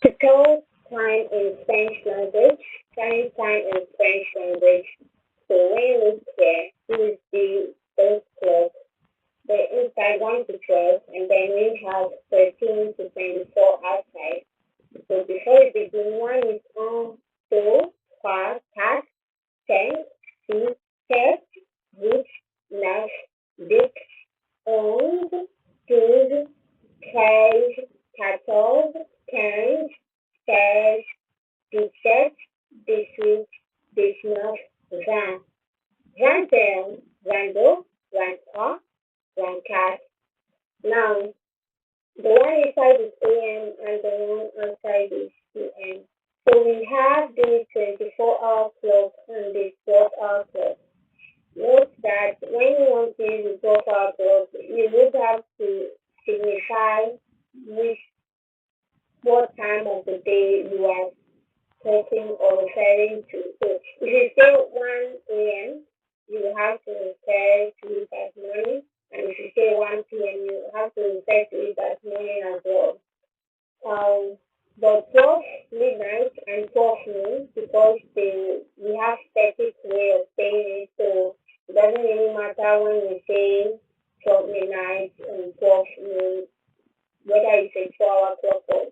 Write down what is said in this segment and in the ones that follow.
To tell time in French language, telling time in French language. So when you look here, this is the first clock, the inside 1 to 12, and then we have 13 to 24 outside. So before we begin, 1 is on, 2, 5, 10, 6, 7, 8, 9, 10, 11, 12, 13, 14, 15, 16, 17, 18, 19, 20, 21, 22, 23, 24. Now, the one inside is AM and the one outside is PM. So we have the 24-hour clock and the 12-hour clock. Note that when you want to use the 12-hour clock, you would have to signify which what time of the day you are talking or referring to. So if you say 1 a.m., you have to refer to it as morning. And if you say 1 p.m., you have to refer to it as morning as well. But 12 midnight and 12 noon, because we have static way of saying it, so it doesn't really matter when we say 12 midnight and 12 noon, whether it's a 12-hour clock or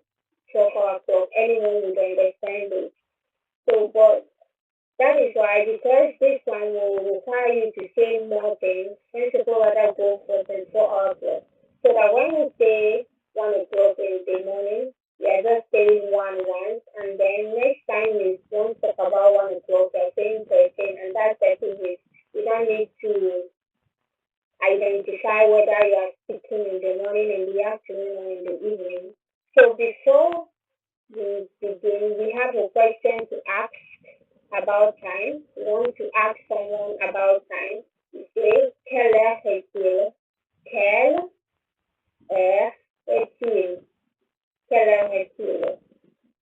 12-hour clock, anyone would understand it. So, but that is why, because this one will require you to say more things, some people rather go for 24-hour clock. So that when you say 1 o'clock in the morning, you are just saying one once, and then next time you don't talk about 1 o'clock, you're saying 13, and that 13 is, you don't need to identify whether you are speaking in the morning, in the afternoon, or in the evening. So before we begin, we have a question to ask about time. We want to ask someone about time. You say, quelle heure est-il? Quelle heure est-il? Quelle heure est-il?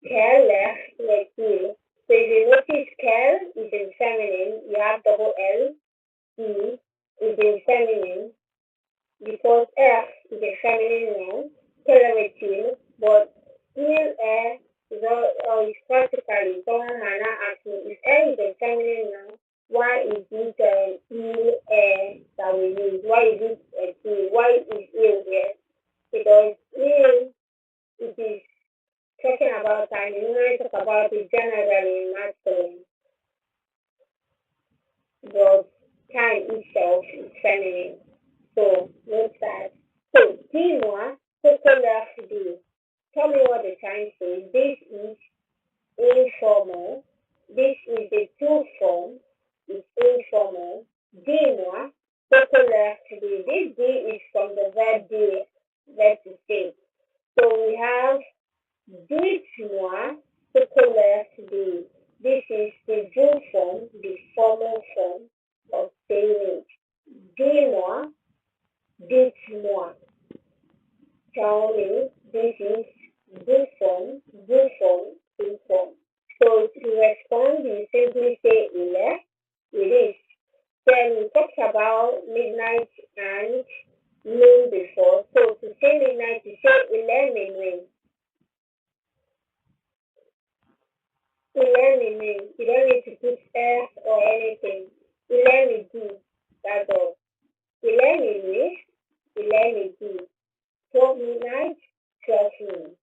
Quelle heure est-il? So if you notice, quelle is in feminine, you have double L. E is in feminine because heure is a feminine noun. Quelle heure est-il? But il est is practically someone might not ask me if air is a feminine noun, why is it il air that we use? Why is it he? Why is il here? Because il, it is talking about time. You normally talk about it generally in masculine, but time itself is feminine. So note that. So dis-moi ce que l'heure dit. Tell me what the time says. This is informal. This is the two form. It's informal. Dis-moi ce que l'heure dit. This D is from the verb dire, verb to say. So we have dites-moi ce que l'heure dit. This is the full form, the formal form of saying it. Dis-moi, dites-moi. Tell me, this is good form, good form, good form. So to respond, you simply say il is. Then we talked about midnight and noon before. So to say midnight, you say il est minuit. Il est minuit. You don't need to put S or anything. Il est midi. That's all. Il est minuit. Il est midi. 12 midnight, 12 noon.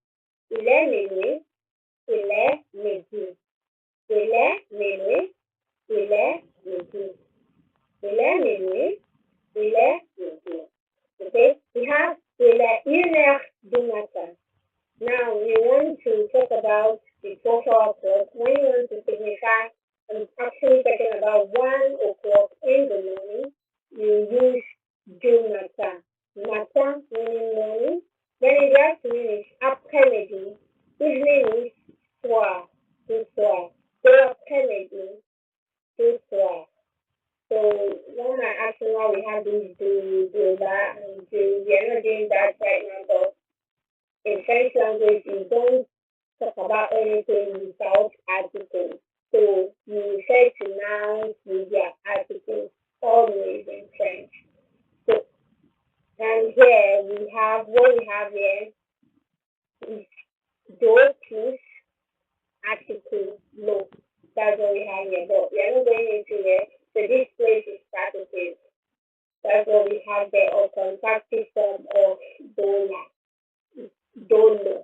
Il est minuit. Il est midi. Il est minuit. Il est midi. Il est minuit. Il est midi. Okay, we have il est 1 heure du matin. Now we want to talk about the 12-hour clock. When you want to signify, I'm actually talking about 1 o'clock in the morning, you use du matin. Matin meaning morning. Then in the afternoon is après-midi. Evening is soir. Du soir. So après-midi, du soir. So one might ask me why we have these do that, and do. We are not doing that right now, but in French language, you don't talk about anything without articles. So you refer to nouns with their articles always in French. So, and here we have, what we have here is do plus article no. That's what we have here. But we are not going into here. So this place is participle. That's what we have there. Or contractive form of donor. Donor.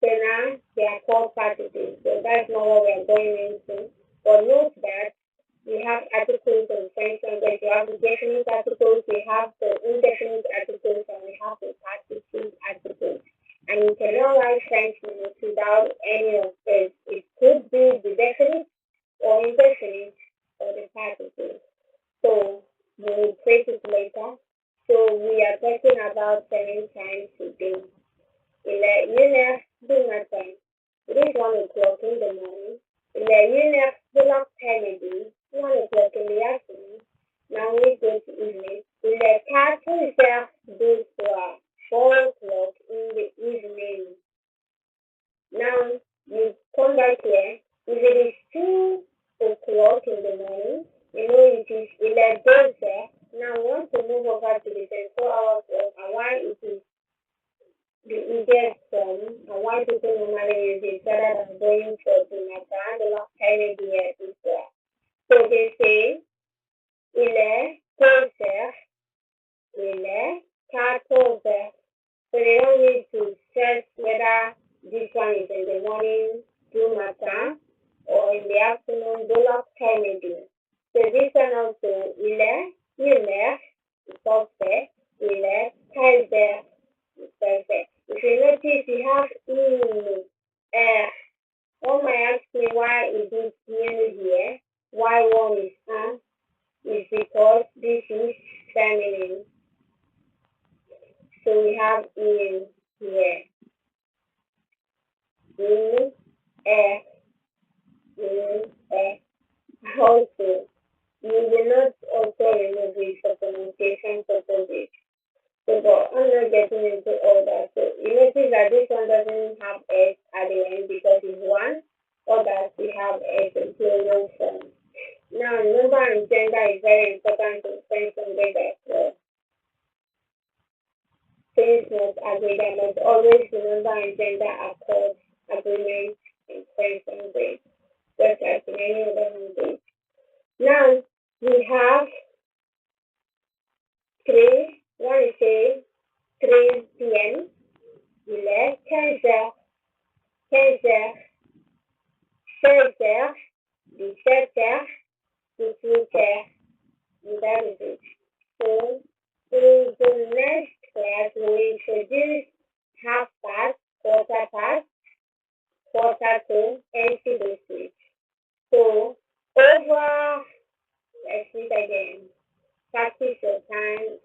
So now they are called participles. So that's not what we are going into. But note that we have articles and French language. We have the definite articles, we have the indefinite articles, and we have the participle articles. And you cannot write French minutes without any of this. It could be the definite or indefinite or the participle. So we will trace it later. So we are talking about 7 times today. Une du matin. It is 1 o'clock in the morning. Une heure de l'après-midi. 1 o'clock in the afternoon. Now we go to evening. Il est 4 heures du soir. 4 o'clock in the evening. Now you come back here. If it is 2 o'clock in the morning, you know it is 2 heures. Now we want to move over to the 24-hour clock, and why it is the easiest form, and why people normally use it rather than going for the matter, the last time here is there. So they say, il est 2 heures, il est 14 heures. So they don't need to stress whether this one is in the morning, do matter, or in the afternoon, do not time again. So this one also, il est 1 heure, it's perfect, il est 13 heures, it's perfect. If you notice, you have in, one might ask me why is it in here, why one is is because this is feminine. So we have in here. In, also, you will not also remove it for pronunciation purposes. So, but I'm not getting into all that. So you notice that this one doesn't have S at the end because it's one, or that we have S in plural form. Now, number and gender is very important to French language as well. Things must agree that must always remember and gender accord agreement in French language, just as in any other language. Now, we have three, one is say 3 p.m., il est 15 heures, 16 heures, 17 heures, 18 heures, and that is it. So, in the next class, we introduce half past, quarter to, and to switch. So, over, let's see it again. Practice your time